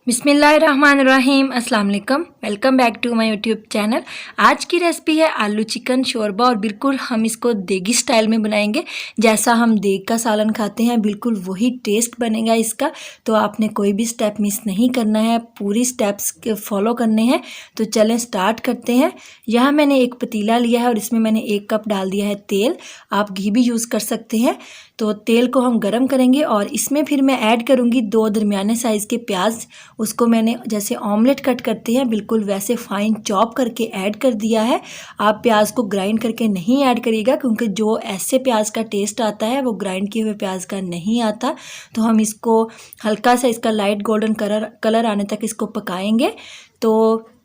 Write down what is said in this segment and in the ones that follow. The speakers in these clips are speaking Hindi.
बिस्मिल्लाहिर्रहमानिर्रहीम अस्सलाम वालेकुम। Welcome back to my YouTube channel. आज की रेसिपी है आलू चिकन शोरबा और बिल्कुल हम इसको देगी स्टाइल में बनाएंगे। जैसा हम देग का सालन खाते हैं बिल्कुल वही टेस्ट बनेगा इसका। तो आपने कोई भी स्टेप मिस नहीं करना है, पूरी स्टेप्स फॉलो करने हैं। तो चलें स्टार्ट करते हैं। यहाँ मैंने एक पतीला लिया है और इसमें मैंने 1 कप डाल दिया है तेल। आप घी भी यूज़ कर सकते हैं। तो तेल को हम गरम करेंगे और इसमें फिर मैं ऐड करूँगी 2 दरमियाने साइज़ के प्याज। उसको मैंने जैसे ऑमलेट कट करते हैं बिल्कुल वैसे फाइन चॉप करके ऐड कर दिया है। आप प्याज को ग्राइंड करके नहीं ऐड करिएगा क्योंकि जो ऐसे प्याज का टेस्ट आता है वो ग्राइंड किए हुए प्याज का नहीं आता। तो हम इसको हल्का सा इसका लाइट गोल्डन कलर आने तक इसको पकाएंगे। तो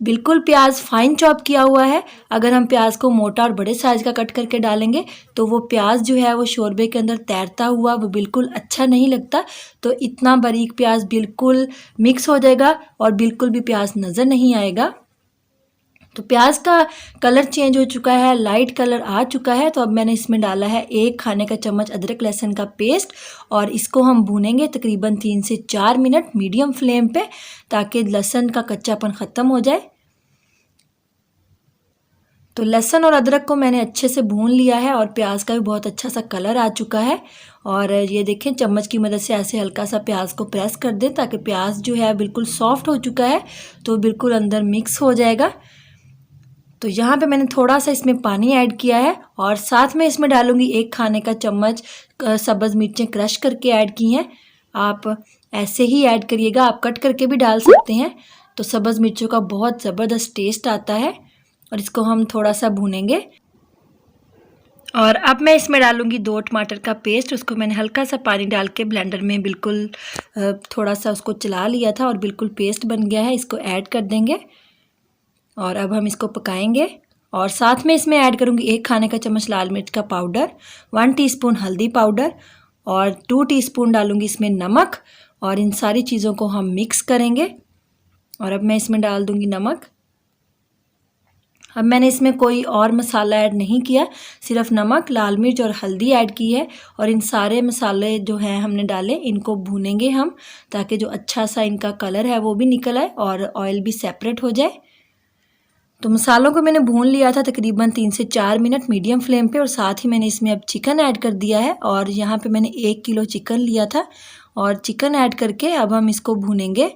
बिल्कुल प्याज फाइन चॉप किया हुआ है। अगर हम प्याज को मोटा और बड़े साइज़ का कट करके डालेंगे तो वो प्याज जो है वो शोरबे के अंदर तैरता हुआ वो बिल्कुल अच्छा नहीं लगता। तो इतना बारीक प्याज बिल्कुल मिक्स हो जाएगा और बिल्कुल भी प्याज नज़र नहीं आएगा। तो प्याज का कलर चेंज हो चुका है, लाइट कलर आ चुका है। तो अब मैंने इसमें डाला है 1 खाने का चम्मच अदरक लहसुन का पेस्ट और इसको हम भूनेंगे तकरीबन 3 से 4 मिनट मीडियम फ्लेम पे ताकि लहसुन का कच्चापन ख़त्म हो जाए। तो लहसुन और अदरक को मैंने अच्छे से भून लिया है और प्याज का भी बहुत अच्छा सा कलर आ चुका है। और ये देखें चम्मच की मदद से ऐसे हल्का सा प्याज को प्रेस कर दें ताकि प्याज जो है बिल्कुल सॉफ्ट हो चुका है तो बिल्कुल अंदर मिक्स हो जाएगा। तो यहाँ पे मैंने थोड़ा सा इसमें पानी ऐड किया है और साथ में इसमें डालूँगी 1 खाने का चम्मच सब्ज़ मिर्चें क्रश करके ऐड की हैं। आप ऐसे ही ऐड करिएगा, आप कट करके भी डाल सकते हैं। तो सब्ज़ मिर्चों का बहुत ज़बरदस्त टेस्ट आता है और इसको हम थोड़ा सा भूनेंगे। और अब मैं इसमें डालूँगी 2 टमाटर का पेस्ट। उसको मैंने हल्का सा पानी डाल के ब्लेंडर में बिल्कुल थोड़ा सा उसको चला लिया था और बिल्कुल पेस्ट बन गया है। इसको ऐड कर देंगे और अब हम इसको पकाएंगे। और साथ में इसमें ऐड करूँगी 1 खाने का चम्मच लाल मिर्च का पाउडर, 1 टीस्पून हल्दी पाउडर और 2 टीस्पून डालूँगी इसमें नमक। और इन सारी चीज़ों को हम मिक्स करेंगे। और अब मैं इसमें डाल दूँगी नमक। अब मैंने इसमें कोई और मसाला ऐड नहीं किया, सिर्फ नमक, लाल मिर्च और हल्दी ऐड की है। और इन सारे मसाले जो हैं हमने डाले इनको भूनेंगे हम ताकि जो अच्छा सा इनका कलर है वो भी निकल आए और ऑयल भी सेपरेट हो जाए। तो मसालों को मैंने भून लिया था तकरीबन 3 से 4 मिनट मीडियम फ्लेम पे और साथ ही मैंने इसमें अब चिकन ऐड कर दिया है। और यहाँ पे मैंने 1 किलो चिकन लिया था और चिकन ऐड करके अब हम इसको भूनेंगे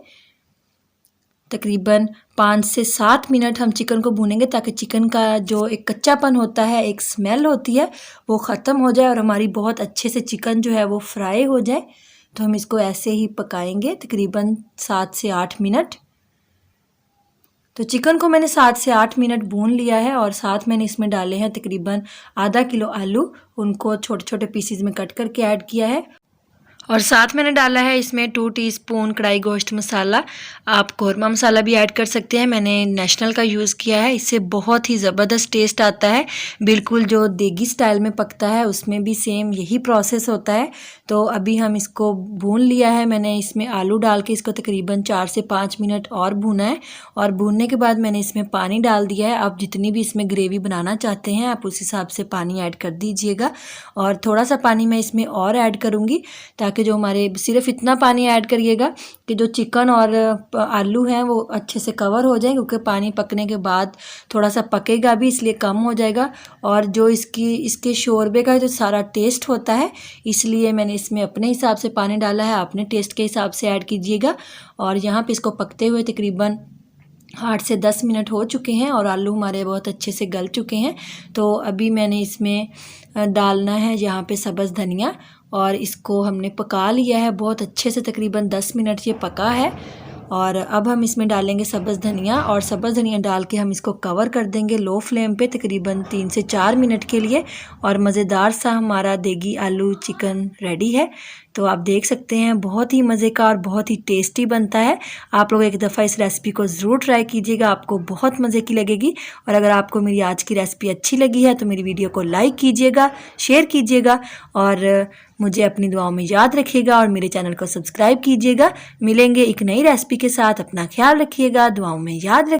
तकरीबन 5 से 7 मिनट हम चिकन को भूनेंगे ताकि चिकन का जो एक कच्चापन होता है, एक स्मेल होती है वो ख़त्म हो जाए और हमारी बहुत अच्छे से चिकन जो है वो फ्राई हो जाए। तो हम इसको ऐसे ही पकाएंगे तकरीबन 7 से 8 मिनट। तो चिकन को मैंने 7 से 8 मिनट भून लिया है और साथ मैंने इसमें डाले हैं तकरीबन आधा किलो आलू। उनको छोटे छोटे पीसीज में कट करके ऐड किया है। और साथ मैंने डाला है इसमें 2 टीस्पून कढ़ाई गोश्त मसाला। आप कौरमा मसाला भी ऐड कर सकते हैं, मैंने नेशनल का यूज़ किया है। इससे बहुत ही ज़बरदस्त टेस्ट आता है, बिल्कुल जो देगी स्टाइल में पकता है उसमें भी सेम यही प्रोसेस होता है। तो अभी हम इसको भून लिया है, मैंने इसमें आलू डाल के इसको तकरीबन 4 से 5 मिनट और भूना है। और भूनने के बाद मैंने इसमें पानी डाल दिया है। आप जितनी भी इसमें ग्रेवी बनाना चाहते हैं आप उस हिसाब से पानी ऐड कर दीजिएगा। और थोड़ा सा पानी मैं इसमें और ऐड करूँगी ताकि जो हमारे सिर्फ इतना पानी ऐड करिएगा कि जो चिकन और आलू हैं वो अच्छे से कवर हो जाए, क्योंकि पानी पकने के बाद थोड़ा सा पकेगा भी इसलिए कम हो जाएगा। और जो इसके शोरबे का जो सारा टेस्ट होता है इसलिए मैंने इसमें अपने हिसाब से पानी डाला है, अपने टेस्ट के हिसाब से ऐड कीजिएगा। और यहाँ पे इसको पकते हुए तकरीबन 8 से 10 मिनट हो चुके हैं और आलू हमारे बहुत अच्छे से गल चुके हैं। तो अभी मैंने इसमें डालना है यहाँ पे सब्ज़ धनिया और इसको हमने पका लिया है बहुत अच्छे से, तकरीबन 10 मिनट ये पका है। और अब हम इसमें डालेंगे सब्ज़ धनिया और सब्ज़ धनिया डाल के हम इसको कवर कर देंगे लो फ्लेम पे तकरीबन 3 से 4 मिनट के लिए। और मज़ेदार सा हमारा देगी आलू चिकन रेडी है। तो आप देख सकते हैं बहुत ही मज़े का और बहुत ही टेस्टी बनता है। आप लोग एक दफ़ा इस रेसिपी को ज़रूर ट्राई कीजिएगा, आपको बहुत मज़े की लगेगी। और अगर आपको मेरी आज की रेसिपी अच्छी लगी है तो मेरी वीडियो को लाइक कीजिएगा, शेयर कीजिएगा और मुझे अपनी दुआओं में याद रखिएगा और मेरे चैनल को सब्सक्राइब कीजिएगा। मिलेंगे एक नई रेसिपी के साथ, अपना ख्याल रखिएगा, दुआओं में याद रखिएगा।